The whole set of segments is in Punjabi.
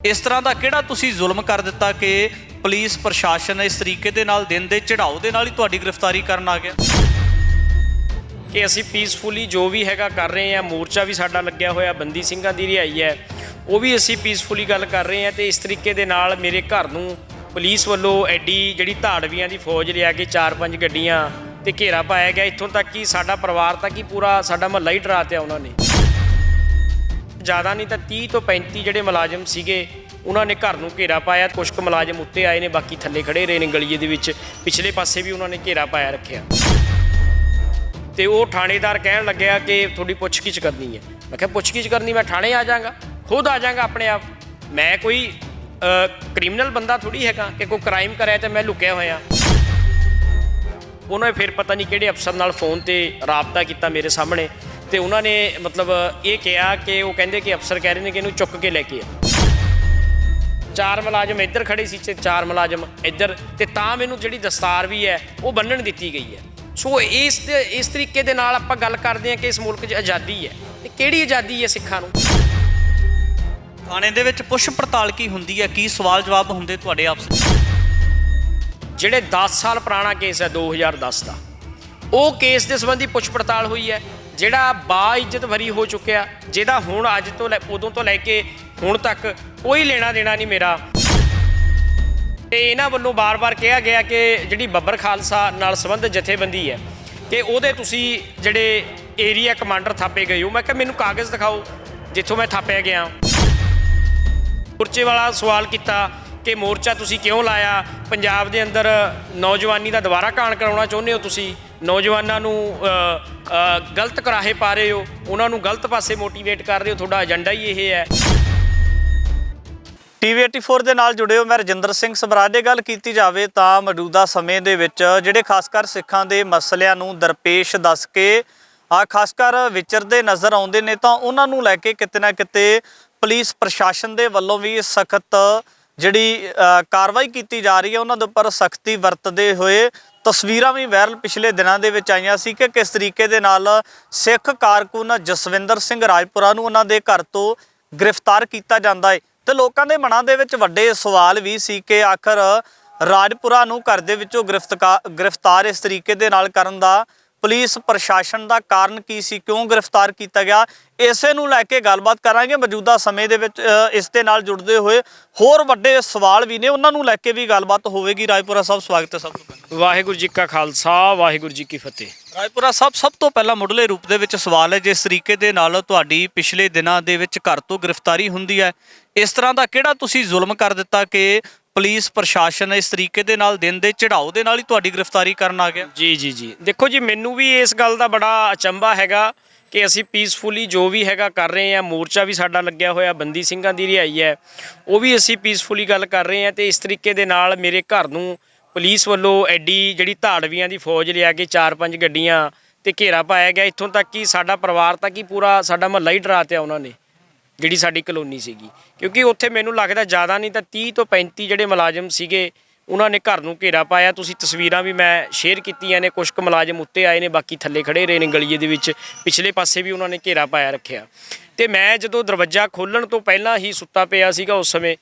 इस तरह का किहड़ा तुसीं जुल्म कर दिता कि पुलिस प्रशासन इस तरीके दे नाल दिन दे चढ़ाओ दे नाल ही तुहाडी गिरफ्तारी करन आ गया कि असी पीसफुली जो भी हैगा कर रहे हैं। मोर्चा भी साडा लग्या होया, बंदी ਸਿੰਘਾਂ ਦੀ रिहाई है, वो भी असी पीसफुली गल कर रहे हैं। तो इस तरीके दे नाल मेरे घर नूं पुलिस वालों एडी जिहड़ी धाड़वियां दी फौज लिया के 4-5 गड्डियां ते घेरा पाया गया। इत्थों तक कि साडा परिवार तक ही पूरा साडा महल्ला ही डरात्या उन्होंने। ज़्यादा नहीं तो 30 तो 35 ਜਿਹੜੇ ਮੁਲਾਜ਼ਮ ਸੀਗੇ ਉਹਨਾਂ ਨੇ ਘਰ ਨੂੰ ਘੇਰਾ ਪਾਇਆ। ਕੁਝ ਕੁ ਮੁਲਾਜ਼ਮ ਉੱਤੇ ਆਏ ਨੇ, ਬਾਕੀ ਥੱਲੇ ਖੜੇ ਰਹੇ ਨੇ ਗਲੀਏ ਦੇ ਵਿੱਚ। ਪਿਛਲੇ ਪਾਸੇ ਵੀ ਉਹਨਾਂ ਨੇ ਘੇਰਾ ਪਾਇਆ ਰੱਖਿਆ ਤੇ ਉਹ ਥਾਣੇਦਾਰ ਕਹਿਣ ਲੱਗਿਆ ਕਿ ਤੁਹਾਡੀ ਪੁੱਛਗਿੱਛ ਕਰਨੀ ਹੈ। ਮੈਂ ਕਿਹਾ ਪੁੱਛਗਿੱਛ ਕਰਨੀ, ਮੈਂ ਥਾਣੇ ਆ ਜਾਵਾਂਗਾ, ਖੁਦ ਆ ਜਾਵਾਂਗਾ ਆਪਣੇ ਆਪ। ਮੈਂ ਕੋਈ ਕ੍ਰਿਮੀਨਲ ਬੰਦਾ ਥੋੜੀ ਹੈਗਾ ਕਿ ਕੋਈ ਕ੍ਰਾਈਮ ਕਰਿਆ ਤੇ ਮੈਂ ਲੁਕਿਆ ਹੋਇਆ। ਉਹਨਾਂ ਨੇ ਫਿਰ ਪਤਾ ਨਹੀਂ ਕਿਹੜੇ ਅਫਸਰ ਨਾਲ ਫੋਨ ਤੇ ਰਾਬਤਾ ਕੀਤਾ ਮੇਰੇ ਸਾਹਮਣੇ ਤੇ ਉਹਨਾਂ ਨੇ ਮਤਲਬ ਇਹ ਕਿਹਾ ਕਿ ਉਹ ਕਹਿੰਦੇ ਕਿ ਅਫਸਰ ਕਹਿ ਰਹੇ ਨੇ ਕਿ ਇਹਨੂੰ ਚੁੱਕ ਕੇ ਲੈ ਕੇ ਆ। 4 ਮੁਲਾਜ਼ਮ ਇੱਧਰ ਖੜੇ ਸੀ ਤੇ 4 ਮੁਲਾਜ਼ਮ ਇੱਧਰ, ਤੇ ਤਾਂ ਮੈਨੂੰ ਜਿਹੜੀ ਦਸਤਾਰ ਵੀ ਹੈ ਉਹ ਬੰਨਣ ਦਿੱਤੀ ਗਈ ਹੈ। ਸੋ ਇਸ ਤਰੀਕੇ ਦੇ ਨਾਲ ਆਪਾਂ ਗੱਲ ਕਰਦੇ ਹਾਂ ਕਿ ਇਸ ਮੁਲਕ 'ਚ ਆਜ਼ਾਦੀ ਹੈ। ਤੇ ਕਿਹੜੀ ਆਜ਼ਾਦੀ ਹੈ ਸਿੱਖਾਂ ਨੂੰ? ਥਾਣੇ ਦੇ ਵਿੱਚ ਪੁੱਛ ਪੜਤਾਲ ਕੀ ਹੁੰਦੀ ਹੈ? ਕੀ ਸਵਾਲ ਜਵਾਬ ਹੁੰਦੇ ਤੁਹਾਡੇ ਆਪਸ ਵਿੱਚ? ਜਿਹੜੇ 10 ਸਾਲ ਪੁਰਾਣਾ ਕੇਸ ਹੈ 2010 ਦਾ, ਉਹ ਕੇਸ ਦੇ ਸੰਬੰਧੀ ਪੁੱਛ ਪੜਤਾਲ ਹੋਈ ਹੈ। ਜਿਹੜਾ ਬਾਇੱਜ਼ਤ ਵਰੀ ਹੋ ਚੁੱਕਿਆ, ਜਿਹਦਾ ਹੁਣ ਅੱਜ ਤੋਂ ਉਦੋਂ ਤੋਂ ਲੈ ਕੇ ਹੁਣ ਤੱਕ ਕੋਈ ਲੈਣਾ ਦੇਣਾ ਨਹੀਂ ਮੇਰਾ। ਤੇ ਇਹਨਾਂ ਵੱਲੋਂ ਬਾਰ-ਬਾਰ ਕਿਹਾ ਗਿਆ ਕਿ ਜਿਹੜੀ ਬੱਬਰ ਖਾਲਸਾ ਨਾਲ ਸੰਬੰਧਿਤ ਜਥੇਬੰਦੀ ਹੈ ਕਿ ਉਹਦੇ ਤੁਸੀਂ ਜਿਹੜੇ ਏਰੀਆ ਕਮਾਂਡਰ ਥਾਪੇ ਗਏ ਹੋ। ਮੈਂ ਕਿਹਾ ਮੈਨੂੰ ਕਾਗਜ਼ ਦਿਖਾਓ ਜਿੱਥੋਂ ਮੈਂ ਥਾਪਿਆ ਗਿਆ। ਮੋਰਚੇ ਵਾਲਾ ਸਵਾਲ ਕੀਤਾ ਕਿ ਮੋਰਚਾ ਤੁਸੀਂ ਕਿਉਂ ਲਾਇਆ? ਪੰਜਾਬ ਦੇ ਅੰਦਰ ਨੌਜਵਾਨੀ ਦਾ ਦੁਬਾਰਾ ਕਾਣ ਕਰਾਉਣਾ ਚਾਹੁੰਦੇ ਹੋ ਤੁਸੀਂ? ਨੌਜਵਾਨਾਂ ਨੂੰ ਗਲਤ ਕਰਾਹੇ ਪਾ ਰਹੇ ਹੋ, ਉਹਨਾਂ ਨੂੰ ਗਲਤ ਪਾਸੇ ਮੋਟੀਵੇਟ ਕਰ ਰਹੇ ਹੋ, ਤੁਹਾਡਾ ਏਜੰਡਾ ਹੀ ਇਹ ਹੈ। TV 84 ਦੇ ਨਾਲ ਜੁੜੇ ਹੋ, ਮੈਂ ਰਜਿੰਦਰ ਸਿੰਘ ਸਬਰਾਜ। ਦੇ ਗੱਲ ਕੀਤੀ ਜਾਵੇ ਤਾਂ ਮੌਜੂਦਾ ਸਮੇਂ ਦੇ ਵਿੱਚ ਜਿਹੜੇ ਖਾਸ ਕਰ ਸਿੱਖਾਂ ਦੇ ਮਸਲਿਆਂ ਨੂੰ ਦਰਪੇਸ਼ ਦੱਸ ਕੇ ਖਾਸ ਕਰ ਵਿਚਰਦੇ ਨਜ਼ਰ ਆਉਂਦੇ ਨੇ, ਤਾਂ ਉਹਨਾਂ ਨੂੰ ਲੈ ਕੇ ਕਿਤੇ ਨਾ ਕਿਤੇ ਪੁਲਿਸ ਪ੍ਰਸ਼ਾਸਨ ਦੇ ਵੱਲੋਂ ਵੀ ਸਖਤ ਜਿਹੜੀ ਕਾਰਵਾਈ ਕੀਤੀ ਜਾ ਰਹੀ ਹੈ, ਉਹਨਾਂ ਦੇ ਉੱਪਰ ਸਖਤੀ ਵਰਤਦੇ ਹੋਏ ਤਸਵੀਰਾਂ ਵੀ ਵਾਇਰਲ ਪਿਛਲੇ ਦਿਨਾਂ ਦੇ ਵਿੱਚ ਆਈਆਂ ਸੀ ਕਿ ਕਿਸ ਤਰੀਕੇ ਦੇ ਨਾਲ ਸਿੱਖ ਕਾਰਕੁਨ ਜਸਵਿੰਦਰ ਸਿੰਘ ਰਾਜਪੁਰਾ ਨੂੰ ਉਹਨਾਂ ਦੇ ਘਰ ਤੋਂ ਗ੍ਰਿਫਤਾਰ ਕੀਤਾ ਜਾਂਦਾ ਹੈ। ਤੇ ਲੋਕਾਂ ਦੇ ਮਨਾਂ ਦੇ ਵਿੱਚ ਵੱਡੇ ਸਵਾਲ ਵੀ ਸੀ ਕਿ ਆਖਰ ਰਾਜਪੁਰਾ ਨੂੰ ਘਰ ਦੇ ਵਿੱਚੋਂ ਗ੍ਰਿਫਤਾਰ ਇਸ ਤਰੀਕੇ ਦੇ ਨਾਲ ਕਰਨ ਦਾ ਪੁਲਿਸ ਪ੍ਰਸ਼ਾਸਨ ਦਾ ਕਾਰਨ ਕੀ ਸੀ, ਕਿਉਂ ਗ੍ਰਿਫਤਾਰ ਕੀਤਾ ਗਿਆ? ਇਸੇ ਨੂੰ ਲੈ ਕੇ ਗੱਲਬਾਤ ਕਰਾਂਗੇ। ਮੌਜੂਦਾ ਸਮੇਂ ਦੇ ਵਿੱਚ ਇਸ ਦੇ ਨਾਲ ਜੁੜਦੇ ਹੋਏ ਹੋਰ ਵੱਡੇ ਸਵਾਲ ਵੀ ਨੇ, ਉਹਨਾਂ ਨੂੰ ਲੈ ਕੇ ਵੀ ਗੱਲਬਾਤ ਹੋਵੇਗੀ। ਰਾਜਪੁਰਾ ਸਾਹਿਬ ਸਵਾਗਤ ਹੈ ਸਭ ਤੋਂ ਪਹਿਲਾਂ। ਵਾਹਿਗੁਰੂ ਜੀ ਕਾ ਖਾਲਸਾ, ਵਾਹਿਗੁਰੂ ਜੀ ਕੀ ਫਤਿਹ। ਰਾਜਪੁਰਾ ਸਾਹਿਬ, ਸਭ ਤੋਂ ਪਹਿਲਾਂ ਮੁੱਢਲੇ ਰੂਪ ਦੇ ਵਿੱਚ ਸਵਾਲ ਹੈ, ਜਿਸ ਤਰੀਕੇ ਦੇ ਨਾਲ ਤੁਹਾਡੀ ਪਿਛਲੇ ਦਿਨਾਂ ਦੇ ਵਿੱਚ ਘਰ ਤੋਂ ਗ੍ਰਿਫਤਾਰੀ ਹੁੰਦੀ ਹੈ, ਇਸ ਤਰ੍ਹਾਂ ਦਾ ਕਿਹੜਾ ਤੁਸੀਂ ਜ਼ੁਲਮ ਕਰ ਦਿੱਤਾ ਕਿ ਪੁਲਿਸ ਪ੍ਰਸ਼ਾਸਨ ਇਸ ਤਰੀਕੇ ਦੇ ਨਾਲ ਦਿਨ ਦੇ ਚੜਾਓ ਦੇ ਨਾਲ ਹੀ ਤੁਹਾਡੀ ਗ੍ਰਿਫਤਾਰੀ ਕਰਨ ਆ ਗਿਆ? ਜੀ ਦੇਖੋ ਜੀ, ਮੈਨੂੰ ਵੀ ਇਸ ਗੱਲ ਦਾ ਬੜਾ ਅਚੰਭਾ ਹੈਗਾ ਕਿ ਅਸੀਂ ਪੀਸਫੁਲੀ ਜੋ ਵੀ ਹੈਗਾ ਕਰ ਰਹੇ ਹਾਂ। ਮੋਰਚਾ ਵੀ ਸਾਡਾ ਲੱਗਿਆ ਹੋਇਆ, ਬੰਦੀ ਸਿੰਘਾਂ ਦੀ ਰਿਹਾਈ ਹੈ, ਉਹ ਵੀ ਅਸੀਂ ਪੀਸਫੁਲੀ ਗੱਲ ਕਰ ਰਹੇ ਹਾਂ। ਤੇ ਇਸ ਤਰੀਕੇ ਦੇ ਨਾਲ ਮੇਰੇ ਘਰ ਨੂੰ ਪੁਲਿਸ ਵੱਲੋਂ ਐਡੀ ਜਿਹੜੀ ਧਾੜਵੀਆਂ ਦੀ ਫੌਜ ਲਿਆ ਕੇ 4-5 ਗੱਡੀਆਂ ਤੇ ਘੇਰਾ ਪਾਇਆ ਗਿਆ। ਇੱਥੋਂ ਤੱਕ ਕਿ ਸਾਡਾ ਪਰਿਵਾਰ ਤੱਕ ਹੀ ਪੂਰਾ ਸਾਡਾ ਮਹੱਲਾ ਹੀ ਡਰਾਤਿਆ ਉਹਨਾਂ ਨੇ, ਜਿਹੜੀ ਸਾਡੀ ਕਲੋਨੀ ਸੀਗੀ। ਕਿਉਂਕਿ ਉੱਥੇ ਮੈਨੂੰ ਲੱਗਦਾ ਜ਼ਿਆਦਾ ਨਹੀਂ ਤਾਂ 30 ਤੋਂ 35 ਜਿਹੜੇ ਮੁਲਾਜ਼ਮ ਸੀਗੇ ਉਹਨਾਂ ਨੇ ਘਰ ਨੂੰ ਘੇਰਾ ਪਾਇਆ। ਤੁਸੀਂ ਤਸਵੀਰਾਂ ਵੀ ਮੈਂ ਸ਼ੇਅਰ ਕੀਤੀਆਂ ਨੇ। ਕੁਝ ਕੁ ਮੁਲਾਜ਼ਮ ਉੱਤੇ ਆਏ ਨੇ, ਬਾਕੀ ਥੱਲੇ ਖੜੇ ਰਹੇ ਨੇ ਗਲੀਏ ਦੇ ਵਿੱਚ। ਪਿਛਲੇ ਪਾਸੇ ਵੀ ਉਹਨਾਂ ਨੇ ਘੇਰਾ ਪਾਇਆ ਰੱਖਿਆ। ਤੇ ਮੈਂ ਜਦੋਂ ਦਰਵਾਜ਼ਾ ਖੋਲ੍ਹਣ ਤੋਂ ਪਹਿਲਾਂ ਹੀ ਸੁੱਤਾ ਪਿਆ ਸੀਗਾ ਉਸ ਸਮੇਂ,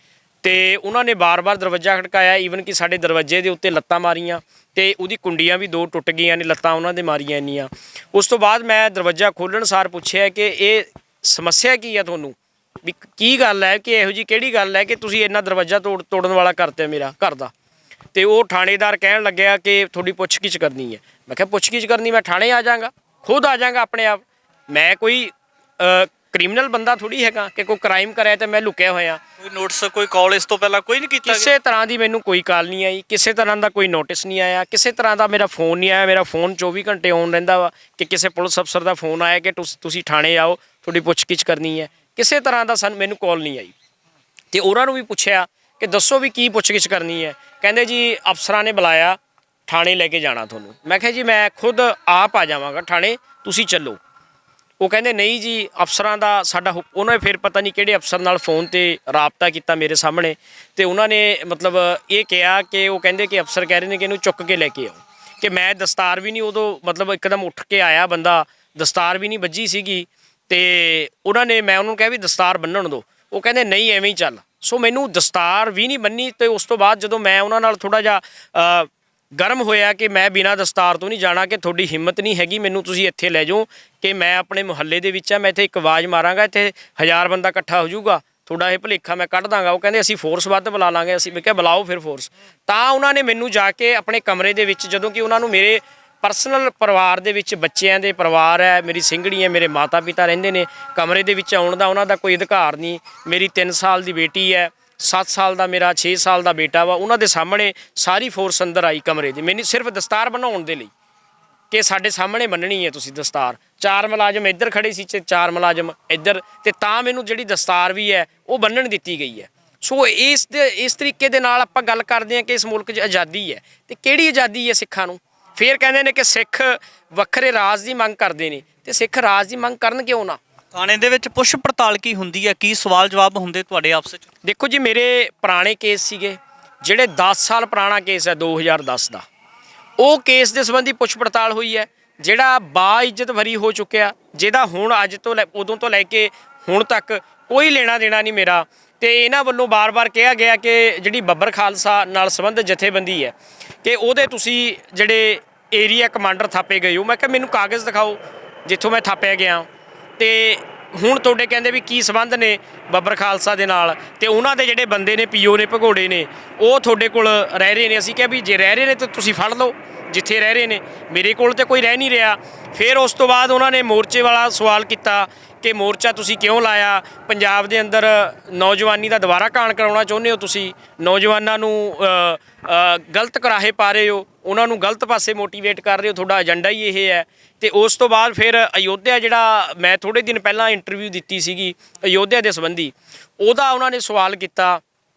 ਤੇ ਉਹਨਾਂ ਨੇ ਬਾਰ-ਬਾਰ ਦਰਵਾਜ਼ਾ ਖੜਕਾਇਆ। ਈਵਨ ਕਿ ਸਾਡੇ ਦਰਵਾਜ਼ੇ ਦੇ ਉੱਤੇ ਲੱਤਾਂ ਮਾਰੀਆਂ ਤੇ ਉਹਦੀ ਕੁੰਡੀਆਂ ਵੀ 2 ਟੁੱਟ ਗਈਆਂ ਨੇ, ਲੱਤਾਂ ਉਹਨਾਂ ਦੇ ਮਾਰੀਆਂ ਇੰਨੀਆਂ। ਉਸ ਤੋਂ ਬਾਅਦ ਮੈਂ ਦਰਵਾਜ਼ਾ ਖੋਲ੍ਹਣ ਸਾਰ ਪੁੱਛਿਆ ਕਿ ਇਹ ਸਮੱਸਿਆ ਕੀ ਆ ਤੁਹਾਨੂੰ, ਵੀ ਕੀ ਗੱਲ ਹੈ, ਕਿ ਇਹੋ ਜਿਹੀ ਕਿਹੜੀ ਗੱਲ ਹੈ ਕਿ ਤੁਸੀਂ ਇੰਨਾ ਦਰਵਾਜ਼ਾ ਤੋੜਨ ਵਾਲਾ ਕਰਤੇ ਮੇਰਾ ਘਰ ਦਾ? ਤੇ ਉਹ ਥਾਣੇਦਾਰ ਕਹਿਣ ਲੱਗਿਆ ਕਿ ਤੁਹਾਡੀ ਪੁੱਛਗਿੱਛ ਕਰਨੀ ਹੈ। ਮੈਂ ਕਿਹਾ ਪੁੱਛਗਿੱਛ ਕਰਨੀ, ਮੈਂ ਥਾਣੇ ਆ ਜਾਵਾਂਗਾ, ਖੁਦ ਆ ਜਾਵਾਂਗਾ ਆਪਣੇ ਆਪ। ਮੈਂ ਕੋਈ ਕ੍ਰਿਮੀਨਲ ਬੰਦਾ ਥੋੜੀ ਹੈਗਾ ਕਿ ਕੋਈ ਕ੍ਰਾਈਮ ਕਰਿਆ ਤੇ ਮੈਂ ਲੁਕਿਆ ਹੋਇਆ। ਕੋਈ ਨੋਟਿਸ, ਕੋਈ ਕਾਲ ਇਸ ਤੋਂ ਪਹਿਲਾਂ ਕੋਈ ਨਹੀਂ ਕੀਤਾ? ਕਿਸੇ ਤਰ੍ਹਾਂ ਦੀ ਮੈਨੂੰ ਕੋਈ ਕਾਲ ਨਹੀਂ ਆਈ, ਕਿਸੇ ਤਰ੍ਹਾਂ ਦਾ ਕੋਈ ਨੋਟਿਸ ਨਹੀਂ ਆਇਆ, ਕਿਸੇ ਤਰ੍ਹਾਂ ਦਾ ਮੇਰਾ ਫੋਨ ਨਹੀਂ ਆਇਆ। ਮੇਰਾ ਫੋਨ 24 ਘੰਟੇ ਔਨ ਰਹਿੰਦਾ ਵਾ ਕਿ ਕਿਸੇ ਪੁਲਿਸ ਅਫਸਰ ਦਾ ਫੋਨ ਆਇਆ ਕਿ ਤੁਸੀਂ ਥਾਣੇ ਆਓ, ਤੁਹਾਡੀ ਪੁੱਛਗਿੱਛ ਕਰਨੀ ਹੈ। ਕਿਸੇ ਤਰ੍ਹਾਂ ਦਾ ਮੈਨੂੰ ਕਾਲ ਨਹੀਂ ਆਈ। ਤੇ ਉਹਨਾਂ ਨੂੰ ਵੀ ਪੁੱਛਿਆ ਕਿ ਦੱਸੋ ਵੀ ਕੀ ਪੁੱਛਗਿੱਛ ਕਰਨੀ ਹੈ। ਕਹਿੰਦੇ ਜੀ ਅਫਸਰਾਂ ਨੇ ਬੁਲਾਇਆ, ਥਾਣੇ ਲੈ ਕੇ ਜਾਣਾ ਤੁਹਾਨੂੰ। ਮੈਂ ਕਿਹਾ ਜੀ ਮੈਂ ਖੁਦ ਆਪ ਆ ਜਾਵਾਂਗਾ ਥਾਣੇ, ਤੁਸੀਂ ਚੱਲੋ। ਉਹ ਕਹਿੰਦੇ ਨਹੀਂ ਜੀ, ਅਫਸਰਾਂ ਦਾ ਸਾਡਾ ਉਹਨਾਂ ਨੇ ਫਿਰ ਪਤਾ ਨਹੀਂ ਕਿਹੜੇ ਅਫਸਰ ਨਾਲ ਫੋਨ ਤੇ ਰਾਬਤਾ ਕੀਤਾ ਮੇਰੇ ਸਾਹਮਣੇ। ਤੇ ਉਹਨਾਂ ਨੇ ਮਤਲਬ ਇਹ ਕਿਹਾ ਕਿ ਉਹ ਕਹਿੰਦੇ ਕਿ ਅਫਸਰ ਕਹਿ ਰਹੇ ਨੇ ਕਿ ਇਹਨੂੰ ਚੁੱਕ ਕੇ ਲੈ ਕੇ ਆਓ। ਕਿ ਮੈਂ ਦਸਤਾਰ ਵੀ ਨਹੀਂ ਉਦੋਂ ਮਤਲਬ ਇੱਕਦਮ ਉੱਠ ਕੇ ਆਇਆ ਬੰਦਾ, ਦਸਤਾਰ ਵੀ ਨਹੀਂ ਵੱਜੀ ਸੀਗੀ। ਤੇ ਉਹਨਾਂ ਨੇ, ਮੈਂ ਉਹਨੂੰ ਕਿਹਾ ਵੀ ਦਸਤਾਰ ਬੰਨਣ ਦਿਓ। ਉਹ ਕਹਿੰਦੇ ਨਹੀਂ ਐਵੇਂ ਹੀ ਚੱਲ। ਸੋ ਮੈਨੂੰ ਦਸਤਾਰ ਵੀ ਨਹੀਂ ਬੰਨੀ। ਤੇ ਉਸ ਤੋਂ ਬਾਅਦ ਜਦੋਂ ਮੈਂ ਉਹਨਾਂ ਨਾਲ ਥੋੜ੍ਹਾ ਜਿਹਾ ਗਰਮ ਹੋਇਆ ਕਿ ਮੈਂ ਬਿਨਾਂ ਦਸਤਾਰ ਤੋਂ ਨਹੀਂ ਜਾਣਾ, ਕਿ ਤੁਹਾਡੀ ਹਿੰਮਤ ਨਹੀਂ ਹੈਗੀ, ਮੈਨੂੰ ਤੁਸੀਂ ਇੱਥੇ ਲੈ ਜਾਓ ਕਿ ਮੈਂ ਆਪਣੇ ਮੁਹੱਲੇ ਦੇ ਵਿੱਚ ਆ, ਮੈਂ ਇੱਥੇ ਇੱਕ ਆਵਾਜ਼ ਮਾਰਾਂਗਾ, ਇੱਥੇ 1000 ਬੰਦਾ ਇਕੱਠਾ ਹੋ ਜਾਊਗਾ, ਤੁਹਾਡਾ ਇਹ ਭੁਲੇਖਾ ਮੈਂ ਕੱਢ ਦਾਂਗਾ। ਉਹ ਕਹਿੰਦੇ ਅਸੀਂ ਫੋਰਸ ਵੱਧ ਬੁਲਾ ਲਾਂਗੇ। ਅਸੀਂ ਮੈਂ ਕਿਹਾ ਬੁਲਾਓ ਫਿਰ ਫੋਰਸ। ਤਾਂ ਉਹਨਾਂ ਨੇ ਮੈਨੂੰ ਜਾ ਕੇ ਆਪਣੇ ਕਮਰੇ ਦੇ ਵਿੱਚ, ਜਦੋਂ ਕਿ ਉਹਨਾਂ ਨੂੰ ਮੇਰੇ ਪਰਸਨਲ ਪਰਿਵਾਰ ਦੇ ਵਿੱਚ ਬੱਚਿਆਂ ਦੇ ਪਰਿਵਾਰ ਹੈ, ਮੇਰੀ ਸਿੰਘਣੀ ਹੈ, ਮੇਰੇ ਮਾਤਾ ਪਿਤਾ ਰਹਿੰਦੇ ਨੇ, ਕਮਰੇ ਦੇ ਵਿੱਚ ਆਉਣ ਦਾ ਉਹਨਾਂ ਦਾ ਕੋਈ ਅਧਿਕਾਰ ਨਹੀਂ। ਮੇਰੀ 3 ਸਾਲ ਦੀ ਬੇਟੀ ਹੈ, 7 ਸਾਲ ਦਾ ਮੇਰਾ 6 ਸਾਲ ਦਾ ਬੇਟਾ ਵਾ, ਉਹਨਾਂ ਦੇ ਸਾਹਮਣੇ ਸਾਰੀ ਫੋਰਸ ਅੰਦਰ ਆਈ ਕਮਰੇ ਦੇ, ਮੈਨੂੰ ਸਿਰਫ ਦਸਤਾਰ ਬਣਾਉਣ ਦੇ ਲਈ ਕਿ ਸਾਡੇ ਸਾਹਮਣੇ ਬੰਨਣੀ ਹੈ ਤੁਸੀਂ ਦਸਤਾਰ। 4 ਮੁਲਾਜ਼ਮ ਇੱਧਰ ਖੜੇ ਸੀ ਤੇ 4 ਮੁਲਾਜ਼ਮ ਇੱਧਰ, ਤੇ ਤਾਂ ਮੈਨੂੰ ਜਿਹੜੀ ਦਸਤਾਰ ਵੀ ਹੈ ਉਹ ਬੰਨਣ ਦਿੱਤੀ ਗਈ ਹੈ। ਸੋ ਇਸ ਤਰੀਕੇ ਦੇ ਨਾਲ ਆਪਾਂ ਗੱਲ ਕਰਦੇ ਹਾਂ ਕਿ ਇਸ ਮੁਲਕ 'ਚ ਆਜ਼ਾਦੀ ਹੈ, ਤੇ ਕਿਹੜੀ ਆਜ਼ਾਦੀ ਹੈ ਸਿੱਖਾਂ ਨੂੰ? ਫਿਰ ਕਹਿੰਦੇ ਨੇ ਕਿ ਸਿੱਖ ਵੱਖਰੇ ਰਾਜ ਦੀ ਮੰਗ ਕਰਦੇ ਨੇ, ਤੇ ਸਿੱਖ ਰਾਜ ਦੀ ਮੰਗ ਕਰਨ ਕਿਉਂ ਨਾ? ਥਾਣੇ ਦੇ ਵਿੱਚ ਪੁੱਛ ਪੜਤਾਲ ਕੀ ਹੁੰਦੀ ਹੈ, ਕੀ ਸਵਾਲ ਜਵਾਬ ਹੁੰਦੇ ਤੁਹਾਡੇ ਆਪਸ ਵਿੱਚ? ਦੇਖੋ ਜੀ, ਮੇਰੇ ਪੁਰਾਣੇ ਕੇਸ ਸੀਗੇ, ਜਿਹੜੇ 10 ਸਾਲ ਪੁਰਾਣਾ ਕੇਸ ਹੈ 2010 ਦਾ, ਉਹ ਕੇਸ ਦੇ ਸੰਬੰਧੀ ਪੁੱਛ ਪੜਤਾਲ ਹੋਈ ਹੈ। ਜਿਹੜਾ ਬਾਇੱਜ਼ਤ ਬਰੀ ਹੋ ਚੁੱਕਿਆ, ਜਿਹਦਾ ਹੁਣ ਅੱਜ ਤੋਂ ਉਦੋਂ ਤੋਂ ਲੈ ਕੇ ਹੁਣ ਤੱਕ ਕੋਈ ਲੈਣਾ ਦੇਣਾ ਨਹੀਂ ਮੇਰਾ, ਤੇ ਇਹਨਾਂ ਵੱਲੋਂ ਬਾਰ-ਬਾਰ ਕਿਹਾ ਗਿਆ ਕਿ ਜਿਹੜੀ ਬੱਬਰ ਖਾਲਸਾ ਨਾਲ ਸੰਬੰਧਿਤ ਜਥੇਬੰਦੀ ਹੈ ਕਿ ਉਹਦੇ ਤੁਸੀਂ ਜਿਹੜੇ ਏਰੀਆ ਕਮਾਂਡਰ ਥਾਪੇ ਗਏ ਹੋ। ਮੈਂ ਕਿਹਾ ਮੈਨੂੰ ਕਾਗਜ਼ ਦਿਖਾਓ ਜਿੱਥੋਂ ਮੈਂ ਥਾਪਿਆ ਗਿਆ, ਤੇ ਹੁਣ ਤੁਹਾਡੇ ਕਹਿੰਦੇ ਵੀ ਕੀ ਸੰਬੰਧ ਨੇ ਬੱਬਰ ਖਾਲਸਾ ਦੇ ਨਾਲ, ਤੇ ਉਹਨਾਂ ਦੇ ਜਿਹੜੇ ਬੰਦੇ ਨੇ ਪੀਓ ਨੇ ਭਗੌੜੇ ਨੇ ਉਹ ਤੁਹਾਡੇ ਕੋਲ ਰਹਿ ਰਹੇ ਨੇ। ਅਸੀਂ ਕਿਹਾ ਵੀ ਜੇ ਰਹਿ ਰਹੇ ਨੇ ਤਾਂ ਤੁਸੀਂ ਫੜ ਲਓ ਜਿੱਥੇ ਰਹਿ ਰਹੇ ਨੇ, ਮੇਰੇ ਕੋਲ ਤਾਂ ਕੋਈ ਰਹਿ ਨਹੀਂ ਰਿਹਾ। ਫਿਰ ਉਸ ਤੋਂ ਬਾਅਦ ਉਹਨਾਂ ਨੇ ਮੋਰਚੇ ਵਾਲਾ ਸਵਾਲ ਕੀਤਾ ਕਿ ਮੋਰਚਾ ਤੁਸੀਂ ਕਿਉਂ ਲਾਇਆ, ਪੰਜਾਬ ਦੇ ਅੰਦਰ ਨੌਜਵਾਨੀ ਦਾ ਦੁਬਾਰਾ ਕਾਣ ਕਰਾਉਣਾ ਚਾਹੁੰਦੇ ਹੋ, ਤੁਸੀਂ ਨੌਜਵਾਨਾਂ ਨੂੰ ਗਲਤ ਕਰਾਹੇ ਪਾ ਰਹੇ ਹੋ, ਉਹਨਾਂ ਨੂੰ ਗਲਤ ਪਾਸੇ ਮੋਟੀਵੇਟ ਕਰ ਰਹੇ ਹੋ, ਤੁਹਾਡਾ ਏਜੰਡਾ ਹੀ ਇਹ ਹੈ। ਤੇ ਉਸ ਤੋਂ ਬਾਅਦ ਫਿਰ ਅਯੋਧਿਆ, ਜਿਹੜਾ ਮੈਂ ਥੋੜ੍ਹੇ ਦਿਨ ਪਹਿਲਾਂ ਇੰਟਰਵਿਊ ਦਿੱਤੀ ਸੀਗੀ ਅਯੋਧਿਆ ਦੇ ਸੰਬੰਧੀ, ਉਹਦਾ ਉਹਨਾਂ ਨੇ ਸਵਾਲ ਕੀਤਾ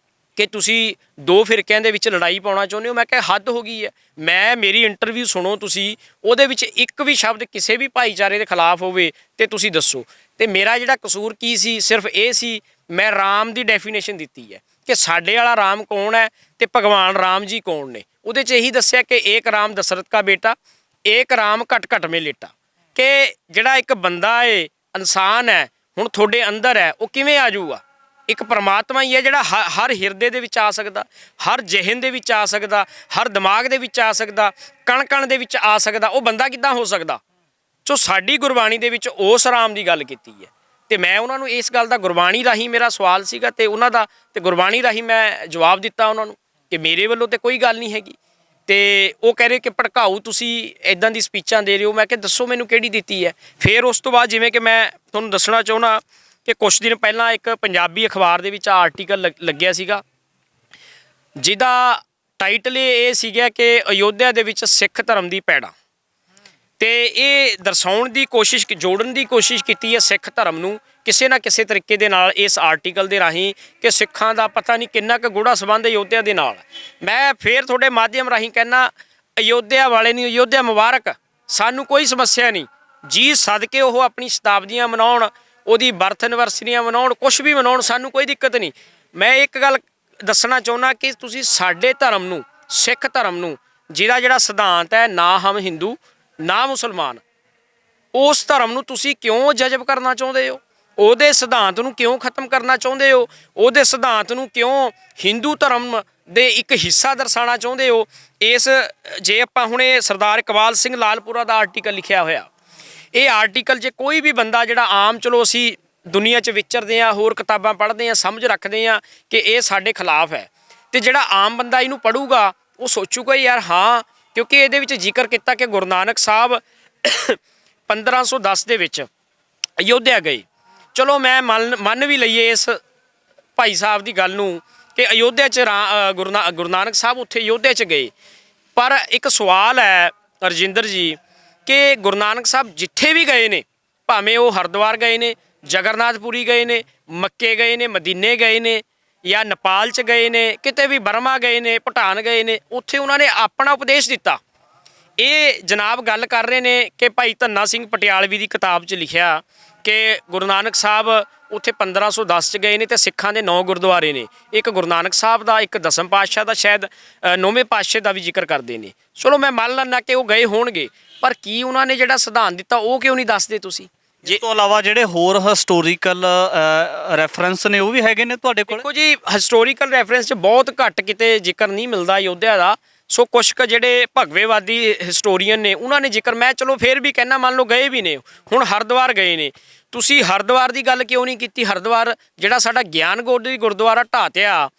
ਕਿ ਤੁਸੀਂ 2 ਫਿਰਕਿਆਂ ਦੇ ਵਿੱਚ ਲੜਾਈ ਪਾਉਣਾ ਚਾਹੁੰਦੇ ਹੋ। ਮੈਂ ਕਿਹਾ ਹੱਦ ਹੋ ਗਈ ਹੈ। ਮੇਰੀ ਇੰਟਰਵਿਊ ਸੁਣੋ ਤੁਸੀਂ, ਉਹਦੇ ਵਿੱਚ ਇੱਕ ਵੀ ਸ਼ਬਦ ਕਿਸੇ ਵੀ ਭਾਈਚਾਰੇ ਦੇ ਖਿਲਾਫ ਹੋਵੇ ਤੇ ਤੁਸੀਂ ਦੱਸੋ। ਤੇ ਮੇਰਾ ਜਿਹੜਾ ਕਸੂਰ ਕੀ ਸੀ, ਸਿਰਫ ਇਹ ਸੀ ਮੈਂ ਰਾਮ ਦੀ ਡੈਫੀਨੇਸ਼ਨ ਦਿੱਤੀ ਹੈ ਕਿ ਸਾਡੇ ਵਾਲਾ ਰਾਮ ਕੌਣ ਹੈ ਤੇ ਭਗਵਾਨ ਰਾਮ ਜੀ ਕੌਣ ਨੇ। ਉਹਦੇ 'ਚ ਇਹੀ ਦੱਸਿਆ ਕਿ ਏਕ ਰਾਮ ਦਸ਼ਰਥ ਕਾ ਬੇਟਾ, ਏਕ ਰਾਮ ਘਟ ਘਟ ਮੇ ਲੇਟਾ, ਕਿ ਜਿਹੜਾ ਇੱਕ ਬੰਦਾ ਏ, ਇਨਸਾਨ ਹੈ, ਹੁਣ ਤੁਹਾਡੇ ਅੰਦਰ ਹੈ, ਉਹ ਕਿਵੇਂ ਆ ਜਾਊਗਾ? ਇੱਕ ਪਰਮਾਤਮਾ ਹੀ ਹੈ ਜਿਹੜਾ ਹਰ ਹਿਰਦੇ ਦੇ ਵਿੱਚ ਆ ਸਕਦਾ, ਹਰ ਜ਼ਿਹਨ ਦੇ ਵਿੱਚ ਆ ਸਕਦਾ, ਹਰ ਦਿਮਾਗ ਦੇ ਵਿੱਚ ਆ ਸਕਦਾ, ਕਣ ਕਣ ਦੇ ਵਿੱਚ ਆ ਸਕਦਾ, ਉਹ ਬੰਦਾ ਕਿੱਦਾਂ ਹੋ ਸਕਦਾ? ਸੋ ਸਾਡੀ ਗੁਰਬਾਣੀ ਦੇ ਵਿੱਚ ਉਸ ਰਾਮ ਦੀ ਗੱਲ ਕੀਤੀ ਹੈ, ਤੇ ਮੈਂ ਉਹਨਾਂ ਨੂੰ ਇਸ ਗੱਲ ਦਾ, ਗੁਰਬਾਣੀ ਰਾਹੀਂ ਮੇਰਾ ਸਵਾਲ ਸੀਗਾ ਤੇ ਉਹਨਾਂ ਦਾ, ਤੇ ਗੁਰਬਾਣੀ ਰਾਹੀਂ ਮੈਂ ਜਵਾਬ ਦਿੱਤਾ ਉਹਨਾਂ ਨੂੰ ਕਿ ਮੇਰੇ ਵੱਲੋਂ ਤੇ ਕੋਈ ਗੱਲ ਨਹੀਂ ਹੈਗੀ। ਤੇ ਉਹ ਕਹਿ ਰਹੇ ਕਿ ਭੜਕਾਊ ਤੁਸੀਂ ਇੱਦਾਂ ਦੀ ਸਪੀਚਾਂ ਦੇ ਰਹੇ ਹੋ। ਮੈਂ ਕਿਹਾ ਦੱਸੋ ਮੈਨੂੰ ਕਿਹੜੀ ਦਿੱਤੀ ਹੈ। ਫਿਰ ਉਸ ਤੋਂ ਬਾਅਦ ਜਿਵੇਂ ਕਿ ਮੈਂ ਤੁਹਾਨੂੰ ਦੱਸਣਾ ਚਾਹੁੰਦਾ ਕਿ ਕੁਛ ਦਿਨ ਪਹਿਲਾਂ ਇੱਕ ਪੰਜਾਬੀ ਅਖਬਾਰ ਦੇ ਵਿੱਚ ਆਰਟੀਕਲ ਲੱਗਿਆ ਸੀਗਾ, ਜਿਹਦਾ ਟਾਈਟਲ ਇਹ ਸੀਗਾ ਕਿ ਅਯੋਧਿਆ ਦੇ ਵਿੱਚ ਸਿੱਖ ਧਰਮ ਦੀ ਪੈੜਾ, ਤੇ ਇਹ ਦਰਸਾਉਣ ਦੀ ਕੋਸ਼ਿਸ਼, ਜੋੜਨ ਦੀ ਕੋਸ਼ਿਸ਼ ਕੀਤੀ ਹੈ ਸਿੱਖ ਧਰਮ ਨੂੰ ਕਿਸੇ ਨਾ ਕਿਸੇ ਤਰੀਕੇ ਦੇ ਨਾਲ ਇਸ ਆਰਟੀਕਲ ਦੇ ਰਾਹੀਂ, ਕਿ ਸਿੱਖਾਂ ਦਾ ਪਤਾ ਨਹੀਂ ਕਿੰਨਾ ਕੁ ਗੂੜਾ ਸੰਬੰਧ ਅਯੋਧਿਆ ਦੇ ਨਾਲ। ਮੈਂ ਫਿਰ ਤੁਹਾਡੇ ਮਾਧਿਅਮ ਰਾਹੀਂ ਕਹਿਣਾ, ਅਯੋਧਿਆ ਵਾਲੇ ਨੂੰ ਅਯੋਧਿਆ ਮੁਬਾਰਕ, ਸਾਨੂੰ ਕੋਈ ਸਮੱਸਿਆ ਨਹੀਂ ਜੀ, ਸਦਕੇ ਉਹ ਆਪਣੀ ਸ਼ਤਾਬਦੀਆਂ ਮਨਾਉਣ, ਉਹਦੀ ਬਰਥ ਐਨਵਰਸਰੀਆਂ ਮਨਾਉਣ, ਕੁਛ ਵੀ ਮਨਾਉਣ, ਸਾਨੂੰ ਕੋਈ ਦਿੱਕਤ ਨਹੀਂ। ਮੈਂ ਇੱਕ ਗੱਲ ਦੱਸਣਾ ਚਾਹੁੰਦਾ ਕਿ ਤੁਸੀਂ ਸਾਡੇ ਧਰਮ ਨੂੰ, ਸਿੱਖ ਧਰਮ ਨੂੰ, ਜਿਹਦਾ ਜਿਹੜਾ ਸਿਧਾਂਤ ਹੈ ਨਾ ਹਮ ਹਿੰਦੂ ਨਾ ਮੁਸਲਮਾਨ, ਉਸ ਧਰਮ ਨੂੰ ਤੁਸੀਂ ਕਿਉਂ ਜਜ਼ਬ ਕਰਨਾ ਚਾਹੁੰਦੇ ਹੋ? ਉਹਦੇ ਸਿਧਾਂਤ ਨੂੰ ਕਿਉਂ ਖਤਮ ਕਰਨਾ ਚਾਹੁੰਦੇ ਹੋ? ਉਹਦੇ ਸਿਧਾਂਤ ਨੂੰ ਕਿਉਂ ਹਿੰਦੂ ਧਰਮ ਦੇ ਇੱਕ ਹਿੱਸਾ ਦਰਸਾਉਣਾ ਚਾਹੁੰਦੇ ਹੋ? ਜੇ ਆਪਾਂ ਹੁਣੇ ਸਰਦਾਰ ਇਕਬਾਲ ਸਿੰਘ ਲਾਲਪੁਰਾ ਦਾ ਆਰਟੀਕਲ ਲਿਖਿਆ ਹੋਇਆ, ਇਹ ਆਰਟੀਕਲ 'ਚ ਕੋਈ ਵੀ ਬੰਦਾ ਜਿਹੜਾ ਆਮ, ਚਲੋ ਅਸੀਂ ਦੁਨੀਆ 'ਚ ਵਿਚਰਦੇ ਹਾਂ, ਹੋਰ ਕਿਤਾਬਾਂ ਪੜ੍ਹਦੇ ਹਾਂ, ਸਮਝ ਰੱਖਦੇ ਹਾਂ ਕਿ ਇਹ ਸਾਡੇ ਖਿਲਾਫ ਹੈ, ਤੇ ਜਿਹੜਾ ਆਮ ਬੰਦਾ ਇਹਨੂੰ ਪੜ੍ਹੂਗਾ ਉਹ ਸੋਚੂਗਾ ਯਾਰ ਹਾਂ, ਕਿਉਂਕਿ ਇਹਦੇ ਵਿੱਚ ਜ਼ਿਕਰ ਕੀਤਾ ਕਿ ਗੁਰੂ ਨਾਨਕ ਸਾਹਿਬ 1510 ਦੇ ਵਿੱਚ ਅਯੋਧਿਆ ਗਏ। ਚਲੋ ਮੈਂ ਮੰਨ ਵੀ ਲਈਏ ਇਸ ਭਾਈ ਸਾਹਿਬ ਦੀ ਗੱਲ ਨੂੰ ਕਿ ਅਯੋਧਿਆ 'ਚ ਗੁਰੂ ਨਾਨਕ ਸਾਹਿਬ ਉੱਥੇ ਅਯੋਧਿਆ 'ਚ ਗਏ, ਪਰ ਇੱਕ ਸਵਾਲ ਹੈ ਰਜਿੰਦਰ ਜੀ ਕਿ ਗੁਰੂ ਨਾਨਕ ਸਾਹਿਬ ਜਿੱਥੇ ਵੀ ਗਏ ਨੇ, ਭਾਵੇਂ ਉਹ ਹਰਿਦੁਆਰ ਗਏ ਨੇ, ਜਗਰਨਾਥਪੁਰੀ ਗਏ ਨੇ, ਮੱਕੇ ਗਏ ਨੇ, ਮਦੀਨੇ ਗਏ ਨੇ, ਜਾਂ ਨੇਪਾਲ 'ਚ ਗਏ ਨੇ, ਕਿਤੇ ਵੀ ਬਰਮਾ ਗਏ ਨੇ, ਭੂਟਾਨ ਗਏ ਨੇ, ਉੱਥੇ ਉਹਨਾਂ ਨੇ ਆਪਣਾ ਉਪਦੇਸ਼ ਦਿੱਤਾ। ਇਹ ਜਨਾਬ ਗੱਲ ਕਰ ਰਹੇ ਨੇ ਕਿ ਭਾਈ ਧੰਨਾ ਸਿੰਘ ਪਟਿਆਲਵੀ ਦੀ ਕਿਤਾਬ 'ਚ ਲਿਖਿਆ ਕਿ ਗੁਰੂ ਨਾਨਕ ਸਾਹਿਬ ਉੱਥੇ 1510 'ਚ ਗਏ ਨੇ, ਤੇ ਸਿੱਖਾਂ ਦੇ 9 ਗੁਰਦੁਆਰੇ ਨੇ, ਇੱਕ ਗੁਰੂ ਨਾਨਕ ਸਾਹਿਬ ਦਾ, ਇੱਕ ਦਸਮ ਪਾਤਸ਼ਾਹ ਦਾ, ਸ਼ਾਇਦ 9ਵੇਂ ਪਾਤਸ਼ਾਹ ਦਾ ਵੀ ਜ਼ਿਕਰ ਕਰਦੇ ਨੇ। ਚਲੋ ਮੈਂ ਮੰਨ ਲੈਂਦਾ ਕਿ ਉਹ ਗਏ ਹੋਣਗੇ, ਪਰ ਕੀ ਉਹਨਾਂ ਨੇ ਜਿਹੜਾ ਸਿਧਾਂਤ ਦਿੱਤਾ ਉਹ ਕਿਉਂ ਨਹੀਂ ਦੱਸਦੇ ਤੁਸੀਂ? ਇਸ ਤੋਂ ਇਲਾਵਾ ਜਿਹੜੇ ਹੋਰ ਹਿਸਟੋਰੀਕਲ ਰੈਫਰੈਂਸ ਨੇ ਉਹ ਵੀ ਹੈਗੇ ਨੇ ਤੁਹਾਡੇ ਕੋਲ? ਦੇਖੋ ਜੀ, ਹਿਸਟੋਰੀਕਲ ਰੈਫਰੈਂਸ 'ਚ ਬਹੁਤ ਘੱਟ ਕਿਤੇ ਜ਼ਿਕਰ ਨਹੀਂ ਮਿਲਦਾ ਅਯੋਧਿਆ ਦਾ। ਸੋ ਕੁਛ ਕੁ ਜਿਹੜੇ ਭਗਵੇਵਾਦੀ ਹਿਸਟੋਰੀਅਨ ਨੇ ਉਹਨਾਂ ਨੇ ਜ਼ਿਕਰ, ਮੈਂ ਚਲੋ ਫਿਰ ਵੀ ਕਹਿਣਾ, ਮੰਨ ਲਓ ਗਏ ਵੀ ਨੇ, ਹੁਣ ਹਰਿਦੁਆਰ ਗਏ ਨੇ, ਤੁਸੀਂ ਹਰਿਦੁਆਰ ਦੀ ਗੱਲ ਕਿਉਂ ਨਹੀਂ ਕੀਤੀ? ਹਰਿਦੁਆਰ ਜਿਹੜਾ ਸਾਡਾ ਗਿਆਨ ਗੋਦੀ ਗੁਰਦੁਆਰਾ ਢਾਤਿਆ,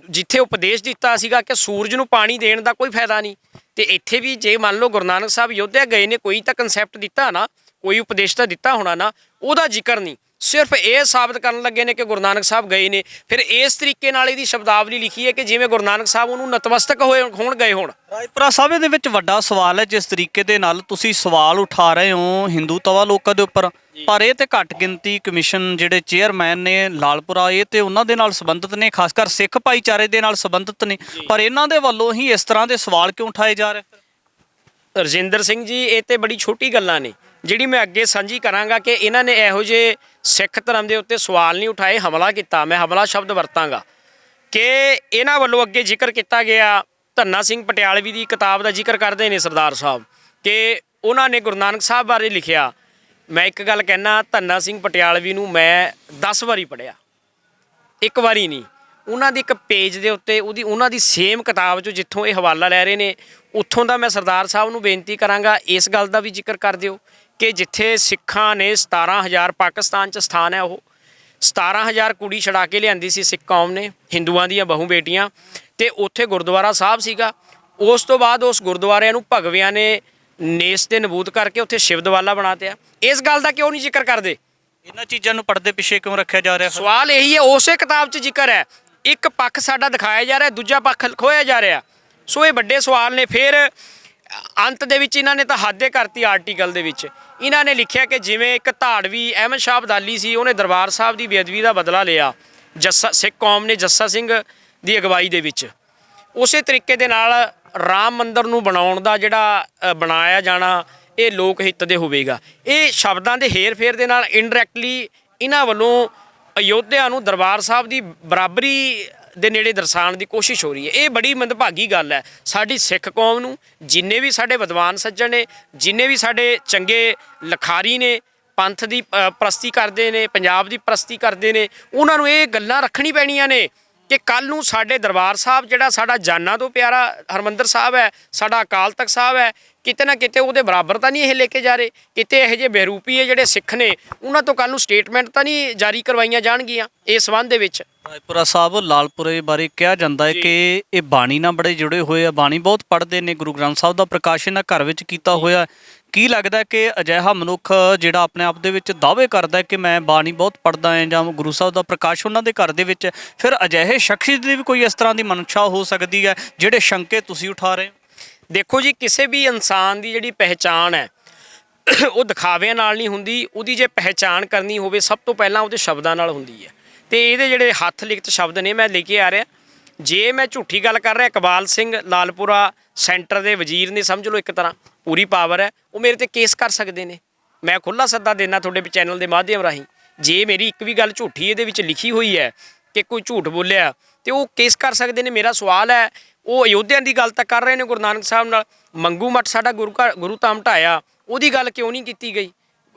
ਜਿੱਥੇ ਉਪਦੇਸ਼ ਦਿੱਤਾ ਸੀਗਾ ਕਿ ਸੂਰਜ ਨੂੰ ਪਾਣੀ ਦੇਣ ਦਾ ਕੋਈ ਫਾਇਦਾ ਨਹੀਂ, ਤੇ ਇੱਥੇ ਵੀ ਜੇ ਮੰਨ ਲਓ ਗੁਰੂ ਨਾਨਕ ਸਾਹਿਬ ਅਯੋਧਿਆ ਗਏ ਨੇ, ਕੋਈ ਤਾਂ ਕਨਸੈਪਟ ਦਿੱਤਾ ਨਾ, ਕੋਈ ਉਪਦੇਸ਼ ਤਾਂ ਦਿੱਤਾ ਹੋਣਾ ਨਾ, ਉਹਦਾ ਜ਼ਿਕਰ ਨਹੀਂ। ਸਿਰਫ ਇਹ ਸਾਬਤ ਕਰਨ ਲੱਗੇ ਨੇ ਕਿ ਗੁਰੂ ਨਾਨਕ ਸਾਹਿਬ ਗਏ ਨੇ। ਫਿਰ ਇਸ ਤਰੀਕੇ ਨਾਲ ਇਹਦੀ ਸ਼ਬਦਾਵਲੀ ਲਿਖੀ ਹੈ ਕਿ ਜਿਵੇਂ ਗੁਰੂ ਨਾਨਕ ਸਾਹਿਬ ਉਹਨੂੰ ਨਤਮਸਤਕ ਹੋਣ ਗਏ ਹੋਣ। ਰਾਏਪੁਰਾ ਸਾਹਿਬ, ਇਹਦੇ ਵਿੱਚ ਵੱਡਾ ਸਵਾਲ ਹੈ, ਜਿਸ ਤਰੀਕੇ ਦੇ ਨਾਲ ਤੁਸੀਂ ਸਵਾਲ ਉਠਾ ਰਹੇ ਹੋ ਹਿੰਦੂਤਵਾ ਲੋਕਾਂ ਦੇ ਉੱਪਰ, ਪਰ ਇਹ ਤੇ ਘੱਟ ਗਿਣਤੀ ਕਮਿਸ਼ਨ ਜਿਹੜੇ ਚੇਅਰਮੈਨ ਨੇ ਲਾਲਪੁਰਾ, ਇਹ ਤੇ ਉਹਨਾਂ ਦੇ ਨਾਲ ਸੰਬੰਧਿਤ ਨੇ, ਖਾਸ ਕਰ ਸਿੱਖ ਭਾਈਚਾਰੇ ਦੇ ਨਾਲ ਸੰਬੰਧਿਤ ਨੇ, ਪਰ ਇਹਨਾਂ ਦੇ ਵੱਲੋਂ ਹੀ ਇਸ ਤਰ੍ਹਾਂ ਦੇ ਸਵਾਲ ਕਿਉਂ ਉਠਾਏ ਜਾ ਰਹੇ? ਰਜਿੰਦਰ ਸਿੰਘ ਜੀ, ਇਹ ਤੇ ਬੜੀ ਛੋਟੀ ਗੱਲਾਂ ਨੇ ਜਿਹੜੀ ਮੈਂ ਅੱਗੇ ਸਾਂਝੀ ਕਰਾਂਗਾ ਕਿ ਇਹਨਾਂ ਨੇ ਇਹੋ ਜਿਹੇ ਸਿੱਖ ਧਰਮ ਦੇ ਉੱਤੇ ਸਵਾਲ ਨਹੀਂ ਉਠਾਏ, ਹਮਲਾ ਕੀਤਾ। ਮੈਂ ਹਮਲਾ ਸ਼ਬਦ ਵਰਤਾਂਗਾ ਕਿ ਇਹਨਾਂ ਵੱਲੋਂ ਅੱਗੇ ਜ਼ਿਕਰ ਕੀਤਾ ਗਿਆ। ਧੰਨਾ ਸਿੰਘ ਪਟਿਆਲਵੀ ਦੀ ਕਿਤਾਬ ਦਾ ਜ਼ਿਕਰ ਕਰਦੇ ਨੇ ਸਰਦਾਰ ਸਾਹਿਬ ਕਿ ਉਹਨਾਂ ਨੇ ਗੁਰੂ ਨਾਨਕ ਸਾਹਿਬ ਬਾਰੇ ਲਿਖਿਆ। ਮੈਂ ਇੱਕ ਗੱਲ ਕਹਿਣਾ, ਧੰਨਾ ਸਿੰਘ ਪਟਿਆਲਵੀ ਨੂੰ ਮੈਂ 10 ਵਾਰੀ ਪੜ੍ਹਿਆ, ਇੱਕ ਵਾਰੀ ਨਹੀਂ। ਉਹਨਾਂ ਦੀ ਇੱਕ ਪੇਜ ਦੇ ਉੱਤੇ ਉਹਨਾਂ ਦੀ ਸੇਮ ਕਿਤਾਬ 'ਚੋਂ ਜਿੱਥੋਂ ਇਹ ਹਵਾਲਾ ਲੈ ਰਹੇ ਨੇ, ਉੱਥੋਂ ਦਾ ਮੈਂ ਸਰਦਾਰ ਸਾਹਿਬ ਨੂੰ ਬੇਨਤੀ ਕਰਾਂਗਾ ਇਸ ਗੱਲ ਦਾ ਵੀ ਜ਼ਿਕਰ ਕਰ ਦਿਓ ਕਿ ਜਿੱਥੇ ਸਿੱਖਾਂ ਨੇ 17,000 ਪਾਕਿਸਤਾਨ 'ਚ ਸਥਾਨ ਹੈ, ਉਹ 17,000 ਕੁੜੀ ਛੜਾ ਕੇ ਲਿਆਂਦੀ ਸੀ ਸਿੱਖ ਕੌਮ ਨੇ, ਹਿੰਦੂਆਂ ਦੀਆਂ ਬਹੂ ਬੇਟੀਆਂ, ਤੇ ਉੱਥੇ ਗੁਰਦੁਆਰਾ ਸਾਹਿਬ ਸੀਗਾ। ਉਸ ਤੋਂ ਬਾਅਦ ਉਸ ਗੁਰਦੁਆਰਿਆਂ ਨੂੰ ਭਗਵਿਆਂ ਨੇ ਨੇਸ ਦੇ ਨਬੂਤ ਕਰਕੇ ਉੱਥੇ ਸ਼ਿਵਦਵਾਲਾ ਬਣਾ ਦਿਆ। ਇਸ ਗੱਲ ਦਾ ਕਿਉਂ ਨਹੀਂ ਜ਼ਿਕਰ ਕਰਦੇ? ਇਹਨਾਂ ਚੀਜ਼ਾਂ ਨੂੰ ਪਰਦੇ ਪਿੱਛੇ ਕਿਉਂ ਰੱਖਿਆ ਜਾ ਰਿਹਾ? ਸਵਾਲ ਇਹੀ ਹੈ, ਉਸੇ ਕਿਤਾਬ 'ਚ ਜ਼ਿਕਰ ਹੈ। ਇੱਕ ਪੱਖ ਸਾਡਾ ਦਿਖਾਇਆ ਜਾ ਰਿਹਾ, ਦੂਜਾ ਪੱਖ ਖੋਇਆ ਜਾ ਰਿਹਾ। ਸੋ ਇਹ ਵੱਡੇ ਸਵਾਲ ਨੇ। ਫਿਰ ਅੰਤ ਦੇ ਵਿੱਚ ਇਹਨਾਂ ਨੇ ਤਾਂ ਹੱਦੇ ਕਰਤੀ ਆਰਟੀਕਲ ਦੇ ਵਿੱਚ। ਇਹਨਾਂ ਨੇ ਲਿਖਿਆ ਕਿ ਜਿਵੇਂ ਇੱਕ ਧਾੜਵੀ ਅਹਿਮਦ ਸ਼ਾਹ ਅਬਦਾਲੀ ਸੀ, ਉਹਨੇ ਦਰਬਾਰ ਸਾਹਿਬ ਦੀ ਬੇਅਦਬੀ ਦਾ ਬਦਲਾ ਲਿਆ, ਸਿੱਖ ਕੌਮ ਨੇ ਜੱਸਾ ਸਿੰਘ ਦੀ ਅਗਵਾਈ ਦੇ ਵਿੱਚ, ਉਸੇ ਤਰੀਕੇ ਦੇ ਨਾਲ ਰਾਮ ਮੰਦਿਰ ਨੂੰ ਬਣਾਉਣ ਦਾ ਜਿਹੜਾ ਬਣਾਇਆ ਜਾਣਾ ਇਹ ਲੋਕ ਹਿੱਤ ਦੇ ਹੋਵੇਗਾ। ਇਹ ਸ਼ਬਦਾਂ ਦੇ ਹੇਰ ਫੇਰ ਦੇ ਨਾਲ ਇਨਡਾਇਰੈਕਟਲੀ ਇਹਨਾਂ ਵੱਲੋਂ ਅਯੋਧਿਆ ਨੂੰ ਦਰਬਾਰ ਸਾਹਿਬ ਦੀ ਬਰਾਬਰੀ ਦੇ ਨੇੜੇ ਦਰਸਾਉਣ ਦੀ ਕੋਸ਼ਿਸ਼ ਹੋ ਰਹੀ ਹੈ। ਇਹ ਬੜੀ ਮੰਦਭਾਗੀ ਗੱਲ ਹੈ। ਸਾਡੀ ਸਿੱਖ ਕੌਮ ਨੂੰ, ਜਿੰਨੇ ਵੀ ਸਾਡੇ ਵਿਦਵਾਨ ਸੱਜਣ ਨੇ, ਜਿੰਨੇ ਵੀ ਸਾਡੇ ਚੰਗੇ ਲਿਖਾਰੀ ਨੇ, ਪੰਥ ਦੀ ਪ੍ਰਸਤੀ ਕਰਦੇ ਨੇ, ਪੰਜਾਬ ਦੀ ਪ੍ਰਸਤੀ ਕਰਦੇ ਨੇ, ਉਹਨਾਂ ਨੂੰ ਇਹ ਗੱਲਾਂ ਰੱਖਣੀ ਪੈਣੀਆਂ ਨੇ ਕਿ ਕੱਲ੍ਹ ਨੂੰ ਸਾਡੇ ਦਰਬਾਰ ਸਾਹਿਬ ਜਿਹੜਾ ਸਾਡਾ ਜਾਨਾਂ ਤੋਂ ਪਿਆਰਾ ਹਰਿਮੰਦਰ ਸਾਹਿਬ ਹੈ, ਸਾਡਾ ਅਕਾਲ ਤਖਤ ਸਾਹਿਬ ਹੈ, ਕਿਤੇ ਨਾ ਕਿਤੇ ਉਹਦੇ ਬਰਾਬਰ ਤਾਂ ਨਹੀਂ ਇਹ ਲੈ ਕੇ ਜਾ ਰਹੇ। ਕਿਤੇ ਇਹੋ ਜਿਹੇ ਬੇਰੂਪੀਏ ਜਿਹੜੇ ਸਿੱਖ ਨੇ ਉਹਨਾਂ ਤੋਂ ਕੱਲ੍ਹ ਨੂੰ ਸਟੇਟਮੈਂਟ ਤਾਂ ਨਹੀਂ ਜਾਰੀ ਕਰਵਾਈਆਂ ਜਾਣਗੀਆਂ ਇਸ ਸੰਬੰਧ ਦੇ ਵਿੱਚ? ਰਾਏਪੁਰਾ ਸਾਹਿਬ, ਲਾਲਪੁਰੇ ਬਾਰੇ ਕਿਹਾ ਜਾਂਦਾ ਹੈ ਕਿ ਇਹ ਬਾਣੀ ਨਾਲ ਬੜੇ ਜੁੜੇ ਹੋਏ ਆ, ਬਾਣੀ ਬਹੁਤ ਪੜ੍ਹਦੇ ਨੇ, ਗੁਰੂ ਗ੍ਰੰਥ ਸਾਹਿਬ ਦਾ ਪ੍ਰਕਾਸ਼ਨ ਇਹਨਾਂ ਘਰ ਵਿੱਚ ਕੀਤਾ ਹੋਇਆ। ਕੀ ਲੱਗਦਾ ਕਿ ਅਜਿਹਾ ਮਨੁੱਖ ਜਿਹੜਾ ਆਪਣੇ ਆਪ ਦੇ ਵਿੱਚ ਦਾਅਵੇ ਕਰਦਾ ਕਿ ਮੈਂ ਬਾਣੀ ਬਹੁਤ ਪੜ੍ਹਦਾ ਹਾਂ ਜਾਂ ਗੁਰੂ ਸਾਹਿਬ ਦਾ ਪ੍ਰਕਾਸ਼ ਉਹਨਾਂ ਦੇ ਘਰ ਦੇ ਵਿੱਚ, ਫਿਰ ਅਜਿਹੇ ਸ਼ਖਸ ਦੀ ਵੀ ਕੋਈ ਇਸ ਤਰ੍ਹਾਂ ਦੀ ਮਨਸ਼ਾ ਹੋ ਸਕਦੀ ਹੈ ਜਿਹੜੇ ਸ਼ੰਕੇ ਤੁਸੀਂ ਉਠਾ ਰਹੇ ਹੋ? ਦੇਖੋ ਜੀ, ਕਿਸੇ ਵੀ ਇਨਸਾਨ ਦੀ ਜਿਹੜੀ ਪਹਿਚਾਣ ਹੈ ਉਹ ਦਿਖਾਵਿਆਂ ਨਾਲ ਨਹੀਂ ਹੁੰਦੀ। ਉਹਦੀ ਜੇ ਪਹਿਚਾਣ ਕਰਨੀ ਹੋਵੇ ਸਭ ਤੋਂ ਪਹਿਲਾਂ ਉਹਦੇ ਸ਼ਬਦਾਂ ਨਾਲ ਹੁੰਦੀ ਹੈ। ਤੇ ਇਹਦੇ ਜਿਹੜੇ ਹੱਥ ਲਿਖਤ ਸ਼ਬਦ ਨੇ ਮੈਂ ਲੈ ਕੇ ਆ ਰਿਹਾ। ਜੇ ਮੈਂ ਝੂਠੀ ਗੱਲ ਕਰ ਰਿਹਾ, ਇਕਬਾਲ ਸਿੰਘ ਲਾਲਪੁਰਾ ਸੈਂਟਰ ਦੇ ਵਜ਼ੀਰ ਨੇ, ਸਮਝ ਲਓ ਇੱਕ ਤਰ੍ਹਾਂ ਪੂਰੀ ਪਾਵਰ ਹੈ, ਉਹ ਮੇਰੇ ਤੇ ਕੇਸ ਕਰ ਸਕਦੇ ਨੇ। ਮੈਂ ਖੁੱਲ੍ਹਾ ਸੱਦਾ ਦੇਣਾ ਤੁਹਾਡੇ ਚੈਨਲ ਦੇ ਮਾਧਿਅਮ ਰਾਹੀਂ, ਜੇ ਮੇਰੀ ਇੱਕ ਵੀ ਗੱਲ ਝੂਠੀ ਇਹਦੇ ਵਿੱਚ ਲਿਖੀ ਹੋਈ ਹੈ ਕਿ ਕੋਈ ਝੂਠ ਬੋਲਿਆ ਤੇ ਉਹ ਕੇਸ ਕਰ ਸਕਦੇ ਨੇ। ਮੇਰਾ ਸਵਾਲ ਹੈ, ਉਹ ਅਯੋਧਿਆ ਦੀ ਗੱਲ ਤਾਂ ਕਰ ਰਹੇ ਨੇ ਗੁਰੂ ਨਾਨਕ ਸਾਹਿਬ ਨਾਲ, ਮੰਗੂ ਮੱਠ ਸਾਡਾ ਗੁਰੂ ਧਾਮ ਢਾਇਆ, ਉਹਦੀ ਗੱਲ ਕਿਉਂ ਨਹੀਂ ਕੀਤੀ ਗਈ?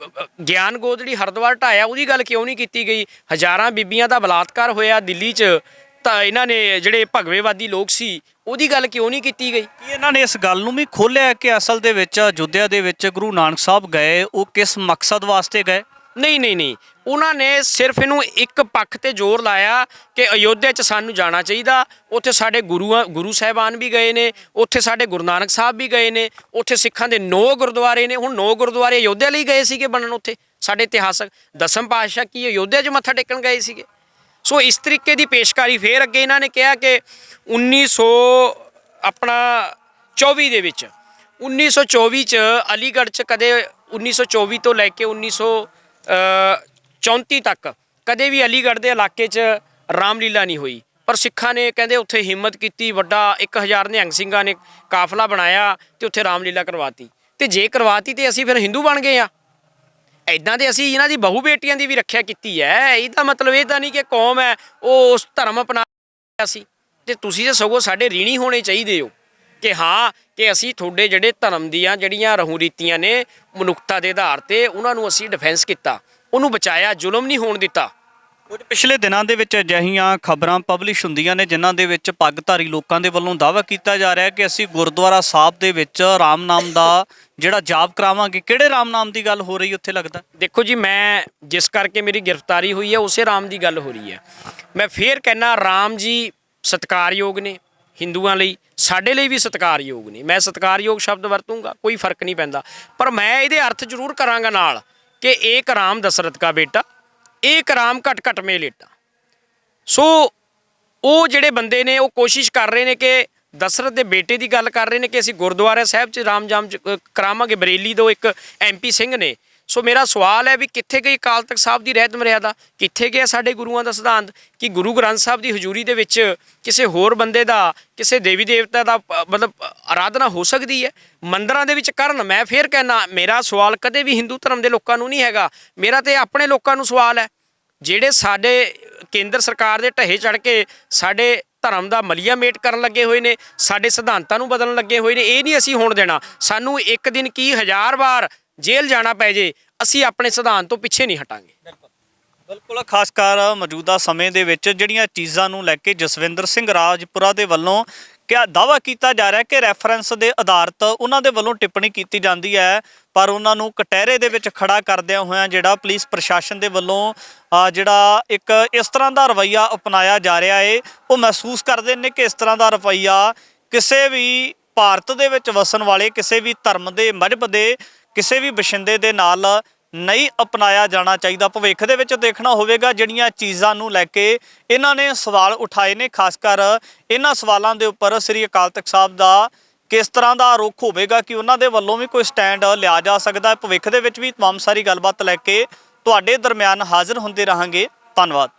ਗਿਆਨ ਗੋਦੜੀ ਹਰਿਦੁਆਰ ਢਾਇਆ, ਉਹਦੀ ਗੱਲ ਕਿਉਂ ਨਹੀਂ ਕੀਤੀ ਗਈ? ਹਜ਼ਾਰਾਂ ਬੀਬੀਆਂ ਦਾ ਬਲਾਤਕਾਰ ਹੋਇਆ ਦਿੱਲੀ 'ਚ, ਤਾਂ ਇਹਨਾਂ ਨੇ ਜਿਹੜੇ ਭਗਵੇਵਾਦੀ ਲੋਕ ਸੀ ਉਹਦੀ ਗੱਲ ਕਿਉਂ ਨਹੀਂ ਕੀਤੀ ਗਈ? ਕੀ ਇਹਨਾਂ ਨੇ ਇਸ ਗੱਲ ਨੂੰ ਵੀ ਖੋਲ੍ਹਿਆ ਕਿ ਅਸਲ ਦੇ ਵਿੱਚ ਅਯੋਧਿਆ ਦੇ ਵਿੱਚ ਗੁਰੂ ਨਾਨਕ ਸਾਹਿਬ ਗਏ, ਉਹ ਕਿਸ ਮਕਸਦ ਵਾਸਤੇ ਗਏ? ਨਹੀਂ, ਉਹਨਾਂ ਨੇ ਸਿਰਫ ਇਹਨੂੰ ਇੱਕ ਪੱਖ ਤੇ ਜ਼ੋਰ ਲਾਇਆ ਕਿ ਅਯੋਧਿਆ 'ਚ ਸਾਨੂੰ ਜਾਣਾ ਚਾਹੀਦਾ। ਉੱਥੇ ਸਾਡੇ ਗੁਰੂ ਸਾਹਿਬਾਨ ਵੀ ਗਏ ਨੇ, ਉੱਥੇ ਸਾਡੇ ਗੁਰੂ ਨਾਨਕ ਸਾਹਿਬ ਵੀ ਗਏ ਨੇ, ਉੱਥੇ ਸਿੱਖਾਂ ਦੇ 9 ਗੁਰਦੁਆਰੇ ਨੇ। ਹੁਣ 9 ਗੁਰਦੁਆਰੇ ਅਯੋਧਿਆ ਲਈ ਗਏ ਸੀਗੇ ਬਣਨ, ਉੱਥੇ ਸਾਡੇ ਇਤਿਹਾਸਕ ਦਸਮ ਪਾਤਸ਼ਾਹ ਕੀ ਅਯੋਧਿਆ 'ਚ ਮੱਥਾ ਟੇਕਣ ਗਏ ਸੀਗੇ? ਸੋ ਇਸ ਤਰੀਕੇ ਦੀ ਪੇਸ਼ਕਾਰੀ। ਫਿਰ ਅੱਗੇ ਇਹਨਾਂ ਨੇ ਕਿਹਾ ਕਿ 1924 ਦੇ ਵਿੱਚ 1924 'ਚ ਅਲੀਗੜ੍ਹ 'ਚ ਕਦੇ 1924 ਤੋਂ ਲੈ ਕੇ 1934 ਤੱਕ ਕਦੇ ਵੀ ਅਲੀਗੜ੍ਹ ਦੇ ਇਲਾਕੇ 'ਚ ਰਾਮਲੀਲਾ ਨਹੀਂ ਹੋਈ। ਪਰ ਸਿੱਖਾਂ ਨੇ ਕਹਿੰਦੇ ਉੱਥੇ ਹਿੰਮਤ ਕੀਤੀ, ਵੱਡਾ 1000 ਨਿਹੰਗ ਸਿੰਘਾਂ ਨੇ ਕਾਫਲਾ ਬਣਾਇਆ ਤੇ ਉੱਥੇ ਰਾਮਲੀਲਾ ਕਰਵਾਤੀ। ਤੇ ਜੇ ਕਰਵਾਤੀ ਤੇ ਅਸੀਂ ਫਿਰ ਹਿੰਦੂ ਬਣ ਗਏ ਆ? ਇੱਦਾਂ ਦੇ ਅਸੀਂ ਇਹਨਾਂ ਦੀ ਬਹੂ ਬੇਟੀਆਂ ਦੀ ਵੀ ਰੱਖਿਆ ਕੀਤੀ ਹੈ। ਇਹਦਾ ਮਤਲਬ ਇਹ ਤਾਂ ਨਹੀਂ ਕਿ ਕੌਮ ਹੈ ਉਹ ਉਸ ਧਰਮ ਅਪਣਾ ਸੀ। ਤੇ ਤੁਸੀਂ ਤਾਂ ਸਗੋਂ ਸਾਡੇ ਰੀਣੀ ਹੋਣੇ ਚਾਹੀਦੇ ਹੋ। ਕਿ ਹਾਂ ਕਿ ਅਸੀਂ ਤੁਹਾਡੇ ਜਿਹੜੇ ਧਰਮ ਦੀਆਂ ਜਿਹੜੀਆਂ ਰਹੂ ਰੀਤੀਆਂ ਨੇ ਮਨੁੱਖਤਾ ਦੇ ਆਧਾਰ ਤੇ ਉਹਨਾਂ ਨੂੰ ਅਸੀਂ ਡਿਫੈਂਸ ਕੀਤਾ, ਉਹਨੂੰ ਬਚਾਇਆ, ਜ਼ੁਲਮ ਨਹੀਂ ਹੋਣ ਦਿੱਤਾ। ਕੁਝ ਪਿਛਲੇ ਦਿਨਾਂ ਦੇ ਵਿੱਚ ਅਜਿਹੀਆਂ ਖਬਰਾਂ ਪਬਲਿਸ਼ ਹੁੰਦੀਆਂ ਨੇ ਜਿਨ੍ਹਾਂ ਦੇ ਵਿੱਚ ਪੱਗਧਾਰੀ ਲੋਕਾਂ ਦੇ ਵੱਲੋਂ ਦਾਅਵਾ ਕੀਤਾ ਜਾ ਰਿਹਾ ਹੈ ਕਿ ਅਸੀਂ ਗੁਰਦੁਆਰਾ ਸਾਹਿਬ ਦੇ ਵਿੱਚ ਰਾਮ ਨਾਮ ਦਾ ਜਿਹੜਾ ਜਾਪ ਕਰਾਵਾਂਗੇ। ਕਿਹੜੇ ਰਾਮ ਨਾਮ ਦੀ ਗੱਲ ਹੋ ਰਹੀ ਉੱਥੇ ਲੱਗਦਾ? ਦੇਖੋ ਜੀ, ਮੈਂ ਜਿਸ ਕਰਕੇ ਮੇਰੀ ਗ੍ਰਿਫਤਾਰੀ ਹੋਈ ਹੈ ਉਸੇ ਰਾਮ ਦੀ ਗੱਲ ਹੋ ਰਹੀ ਹੈ। ਮੈਂ ਫੇਰ ਕਹਿਣਾ, ਰਾਮ ਜੀ ਸਤਿਕਾਰਯੋਗ ਨੇ ਹਿੰਦੂਆਂ ਲਈ, ਸਾਡੇ ਲਈ ਵੀ ਸਤਿਕਾਰਯੋਗ ਨੇ। ਮੈਂ ਸਤਿਕਾਰਯੋਗ ਸ਼ਬਦ ਵਰਤੂੰਗਾ, ਕੋਈ ਫਰਕ ਨਹੀਂ ਪੈਂਦਾ, ਪਰ ਮੈਂ ਇਹਦੇ ਅਰਥ ਜ਼ਰੂਰ ਕਰਾਂਗਾ ਨਾਲ ਕਿ ਏਕ ਰਾਮ ਦਸ਼ਰਥ ਕਾ ਬੇਟਾ, ਏਕ ਰਾਮ ਘਟ ਘਟ ਮੇ ਲੇਟਾ। ਸੋ ਉਹ ਜਿਹੜੇ ਬੰਦੇ ਨੇ ਉਹ ਕੋਸ਼ਿਸ਼ ਕਰ ਰਹੇ ਨੇ ਕਿ ਦਸ਼ਰਥ ਦੇ ਬੇਟੇ ਦੀ ਗੱਲ ਕਰ ਰਹੇ ਨੇ ਕਿ ਅਸੀਂ ਗੁਰਦੁਆਰਾ ਸਾਹਿਬ 'ਚ ਰਾਮ ਜਾਮ ਕਰਾਵਾਂਗੇ। ਬਰੇਲੀ ਤੋਂ ਇੱਕ MP ਸਿੰਘ ਨੇ। ਸੋ ਮੇਰਾ ਸਵਾਲ ਹੈ ਵੀ ਕਿੱਥੇ ਗਈ ਅਕਾਲ ਤਖਤ ਸਾਹਿਬ ਦੀ ਰਹਿਤ ਮਰਿਆਦਾ, ਕਿੱਥੇ ਗਿਆ ਸਾਡੇ ਗੁਰੂਆਂ ਦਾ ਸਿਧਾਂਤ ਕਿ ਗੁਰੂ ਗ੍ਰੰਥ ਸਾਹਿਬ ਦੀ ਹਜ਼ੂਰੀ ਦੇ ਵਿੱਚ ਕਿਸੇ ਹੋਰ ਬੰਦੇ ਦਾ, ਕਿਸੇ ਦੇਵੀ ਦੇਵਤਾ ਦਾ ਮਤਲਬ ਆਰਾਧਨਾ ਹੋ ਸਕਦੀ ਹੈ? ਮੰਦਿਰਾਂ ਦੇ ਵਿੱਚ ਕਰਨ। ਮੈਂ ਫੇਰ ਕਹਿਣਾ, ਮੇਰਾ ਸਵਾਲ ਕਦੇ ਵੀ ਹਿੰਦੂ ਧਰਮ ਦੇ ਲੋਕਾਂ ਨੂੰ ਨਹੀਂ ਹੈਗਾ, ਮੇਰਾ ਤੇ ਆਪਣੇ ਲੋਕਾਂ ਨੂੰ ਸਵਾਲ ਹੈ ਜਿਹੜੇ ਸਾਡੇ ਕੇਂਦਰ ਸਰਕਾਰ ਦੇ ਢਹੇ ਚੜ੍ਹ ਕੇ ਸਾਡੇ ਧਰਮ ਦਾ ਮਲੀਆ ਮੇਟ ਕਰਨ ਲੱਗੇ ਹੋਏ ਨੇ, ਸਾਡੇ ਸਿਧਾਂਤਾਂ ਨੂੰ ਬਦਲਣ ਲੱਗੇ ਹੋਏ ਨੇ। ਇਹ ਨਹੀਂ ਅਸੀਂ ਹੋਣ ਦੇਣਾ। ਸਾਨੂੰ ਇੱਕ ਦਿਨ ਕੀ 1000 ਵਾਰ ਜੇਲ੍ਹ ਜਾਣਾ ਪੈ ਜੇ, ਅਸੀਂ ਆਪਣੇ ਸਿਧਾਂਤ ਤੋਂ ਪਿੱਛੇ ਨਹੀਂ ਹਟਾਂਗੇ। ਬਿਲਕੁਲ, ਖਾਸ ਕਰ ਮੌਜੂਦਾ ਸਮੇਂ ਦੇ ਵਿੱਚ ਜਿਹੜੀਆਂ ਚੀਜ਼ਾਂ ਨੂੰ ਲੈ ਕੇ ਜਸਵਿੰਦਰ ਸਿੰਘ ਰਾਜਪੁਰਾ ਦੇ ਵੱਲੋਂ ਕਿਆ ਦਾਅਵਾ ਕੀਤਾ ਜਾ ਰਿਹਾ ਕਿ ਰੈਫਰੈਂਸ ਦੇ ਆਧਾਰਿਤ ਉਹਨਾਂ ਦੇ ਵੱਲੋਂ ਟਿੱਪਣੀ ਕੀਤੀ ਜਾਂਦੀ ਹੈ, ਪਰ ਉਹਨਾਂ ਨੂੰ ਕਟਹਿਰੇ ਦੇ ਵਿੱਚ ਖੜਾ ਕਰਦਿਆਂ ਹੋਇਆਂ ਜਿਹੜਾ ਪੁਲਿਸ ਪ੍ਰਸ਼ਾਸਨ ਦੇ ਵੱਲੋਂ ਜਿਹੜਾ ਇੱਕ ਇਸ ਤਰ੍ਹਾਂ ਦਾ ਰਵੱਈਆ ਅਪਣਾਇਆ ਜਾ ਰਿਹਾ ਹੈ, ਉਹ ਮਹਿਸੂਸ ਕਰਦੇ ਨੇ ਕਿ ਇਸ ਤਰ੍ਹਾਂ ਦਾ ਰਵੱਈਆ ਕਿਸੇ ਵੀ ਭਾਰਤ ਦੇ ਵਿੱਚ ਵਸਣ ਵਾਲੇ, ਕਿਸੇ ਵੀ ਧਰਮ ਦੇ, ਮਜ਼ਹਬ ਦੇ ਕਿਸੇ ਵੀ ਬਸ਼ਿੰਦੇ ਦੇ ਨਾਲ ਨਹੀਂ ਅਪਣਾਇਆ ਜਾਣਾ ਚਾਹੀਦਾ। ਭਵਿੱਖ ਦੇ ਵਿੱਚ ਦੇਖਣਾ ਹੋਵੇਗਾ ਜਿਹੜੀਆਂ ਚੀਜ਼ਾਂ ਨੂੰ ਲੈ ਕੇ ਇਹਨਾਂ ਨੇ ਸਵਾਲ ਉਠਾਏ ਨੇ, ਖਾਸ ਕਰ ਇਹਨਾਂ ਸਵਾਲਾਂ ਦੇ ਉੱਪਰ ਸ੍ਰੀ ਅਕਾਲ ਤਖਤ ਸਾਹਿਬ ਦਾ ਕਿਸ ਤਰ੍ਹਾਂ ਦਾ ਰੁਖ ਹੋਵੇਗਾ ਕਿ ਉਹਨਾਂ ਦੇ ਵੱਲੋਂ ਵੀ ਕੋਈ ਸਟੈਂਡ ਲਿਆ ਜਾ ਸਕਦਾ ਹੈ। ਭਵਿੱਖ ਦੇ ਵਿੱਚ ਵੀ ਤਮਾਮ ਸਾਰੀ ਗੱਲਬਾਤ ਲੈ ਕੇ ਤੁਹਾਡੇ ਦਰਮਿਆਨ ਹਾਜ਼ਰ ਹੁੰਦੇ ਰਹਾਂਗੇ। ਧੰਨਵਾਦ।